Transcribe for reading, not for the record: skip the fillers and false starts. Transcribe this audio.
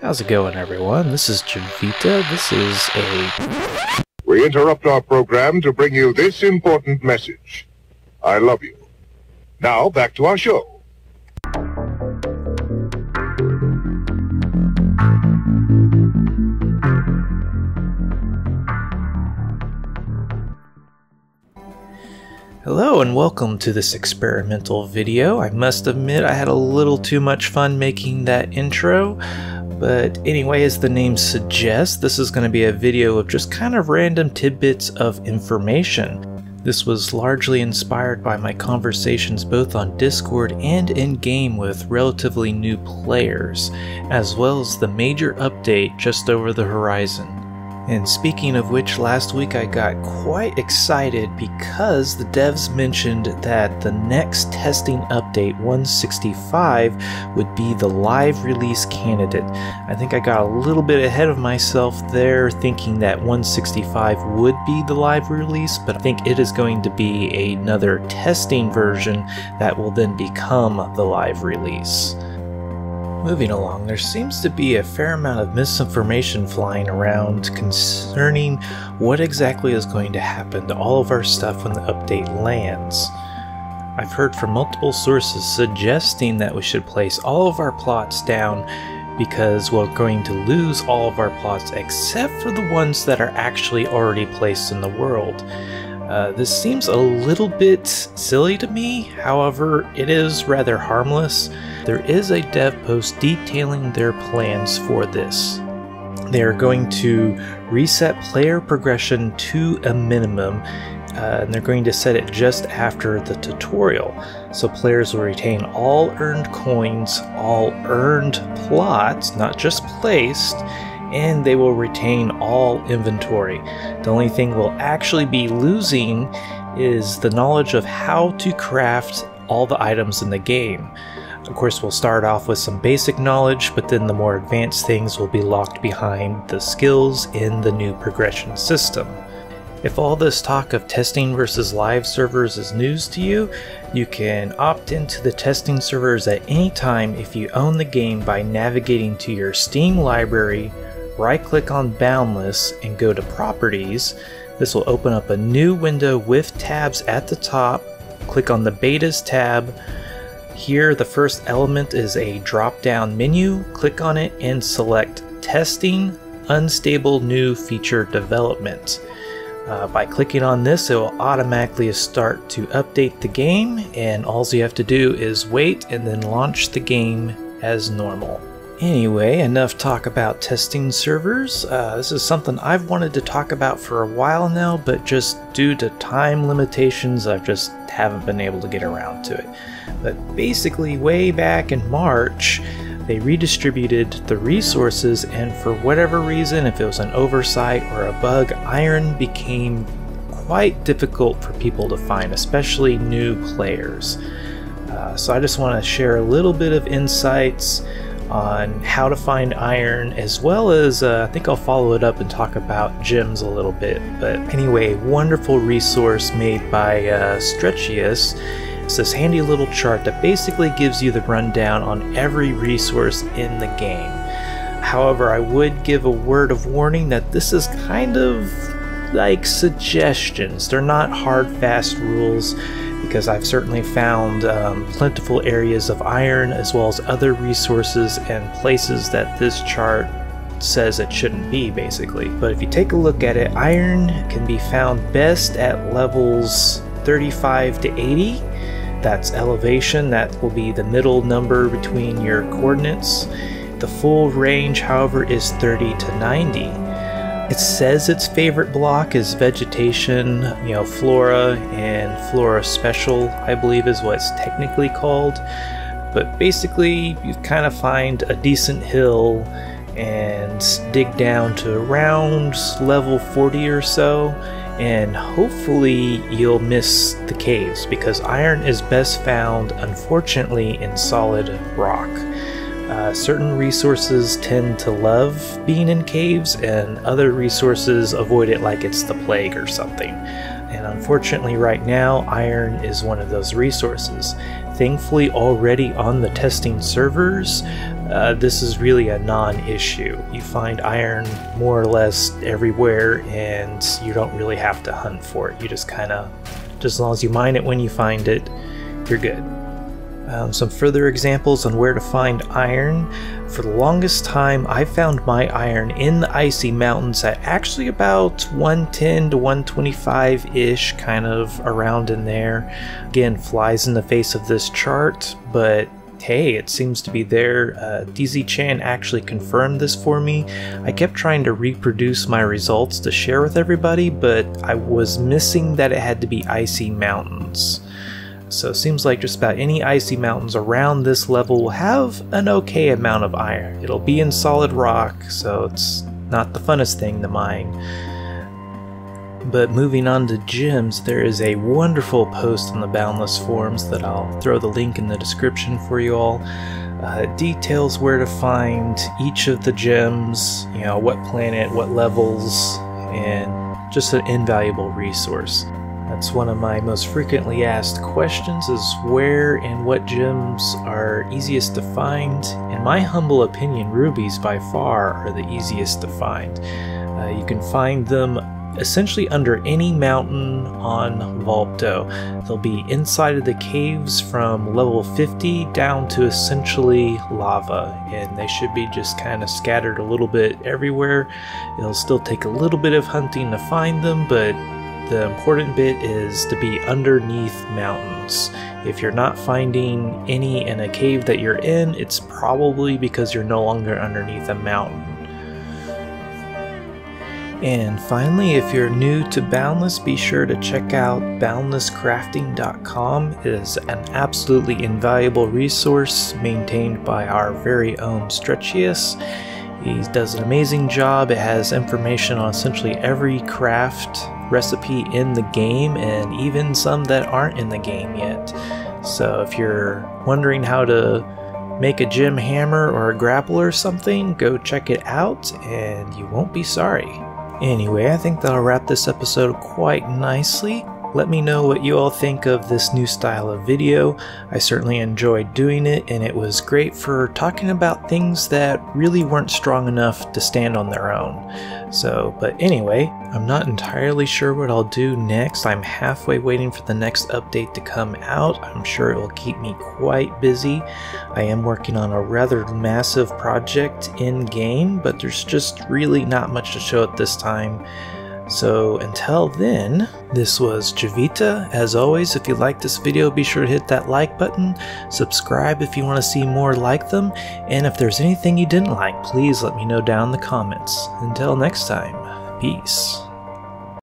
How's it going, everyone? This is Javita. This is a... We interrupt our program to bring you this important message. I love you. Now, back to our show. Hello and welcome to this experimental video. I must admit I had a little too much fun making that intro, but anyway, as the name suggests, this is going to be a video of just kind of random tidbits of information. This was largely inspired by my conversations both on Discord and in-game with relatively new players, as well as the major update just over the horizon. And speaking of which, last week I got quite excited because the devs mentioned that the next testing update 165 would be the live release candidate. I think I got a little bit ahead of myself there, thinking that 165 would be the live release, but I think it is going to be another testing version that will then become the live release. Moving along, there seems to be a fair amount of misinformation flying around concerning what exactly is going to happen to all of our stuff when the update lands. I've heard from multiple sources suggesting that we should place all of our plots down because we're going to lose all of our plots except for the ones that are actually already placed in the world. This seems a little bit silly to me, however, it is rather harmless. There is a dev post detailing their plans for this. They are going to reset player progression to a minimum, and they're going to set it just after the tutorial. So players will retain all earned coins, all earned plots, not just placed, and they will retain all inventory. The only thing we'll actually be losing is the knowledge of how to craft all the items in the game. Of course, we'll start off with some basic knowledge, but then the more advanced things will be locked behind the skills in the new progression system. If all this talk of testing versus live servers is news to you, you can opt into the testing servers at any time if you own the game by navigating to your Steam library, right-click on Boundless and go to Properties. This will open up a new window with tabs at the top. Click on the Betas tab. Here, the first element is a drop-down menu. Click on it and select Testing, Unstable New Feature Development. By clicking on this, it will automatically start to update the game, and all you have to do is wait and then launch the game as normal. Anyway, enough talk about testing servers. This is something I've wanted to talk about for a while now, but just due to time limitations, I just haven't been able to get around to it. But basically, way back in March, they redistributed the resources, and for whatever reason, if it was an oversight or a bug, iron became quite difficult for people to find, especially new players. So I just want to share a little bit of insights on how to find iron, as well as I think I'll follow it up and talk about gems a little bit. But anyway, wonderful resource made by Stretchius. It's this handy little chart that basically gives you the rundown on every resource in the game. However, I would give a word of warning that this is kind of like suggestions. They're not hard, fast rules, because I've certainly found plentiful areas of iron as well as other resources and places that this chart says it shouldn't be, basically. But if you take a look at it, iron can be found best at levels 35 to 80. That's elevation. That will be the middle number between your coordinates. The full range, however, is 30 to 90. It says its favorite block is vegetation, flora, and flora special, I believe is what it's technically called. But basically, you kind of find a decent hill and dig down to around level 40 or so, and hopefully you'll miss the caves, because iron is best found, unfortunately, in solid rock. Certain resources tend to love being in caves, and other resources avoid it like it's the plague or something. And unfortunately right now, iron is one of those resources. Thankfully, already on the testing servers, this is really a non-issue. You find iron more or less everywhere, and you don't really have to hunt for it. You just as long as you mine it when you find it, you're good. Some further examples on where to find iron. For the longest time, I found my iron in the icy mountains at actually about 110 to 125-ish, kind of around in there. Again, flies in the face of this chart, but hey, it seems to be there. DZ-chan actually confirmed this for me. I kept trying to reproduce my results to share with everybody, but I was missing that it had to be icy mountains. So it seems like just about any icy mountains around this level will have an okay amount of iron. It'll be in solid rock, so it's not the funnest thing to mine. But moving on to gems, there is a wonderful post on the Boundless forums that I'll throw the link in the description for you all. It details where to find each of the gems, you know, what planet, what levels, and just an invaluable resource. That's one of my most frequently asked questions, is where and what gems are easiest to find. In my humble opinion, rubies by far are the easiest to find. You can find them essentially under any mountain on Volto. They'll be inside of the caves from level 50 down to essentially lava, and they should be just kind of scattered a little bit everywhere. It'll still take a little bit of hunting to find them, but the important bit is to be underneath mountains. If you're not finding any in a cave that you're in, it's probably because you're no longer underneath a mountain. And finally, if you're new to Boundless, be sure to check out boundlesscrafting.com. It is an absolutely invaluable resource maintained by our very own Stretchius. He does an amazing job. It has information on essentially every craft recipe in the game, and even some that aren't in the game yet. So if you're wondering how to make a gem hammer or a grapple or something, go check it out and you won't be sorry. Anyway, I think that'll wrap this episode quite nicely. Let me know what you all think of this new style of video. I certainly enjoyed doing it, and it was great for talking about things that really weren't strong enough to stand on their own. But anyway, I'm not entirely sure what I'll do next. I'm halfway waiting for the next update to come out. I'm sure it will keep me quite busy. I am working on a rather massive project in-game, but there's just really not much to show at this time. So until then, this was Javita. As always, if you liked this video, be sure to hit that like button, subscribe if you want to see more like them, and if there's anything you didn't like, please let me know down in the comments. Until next time, peace.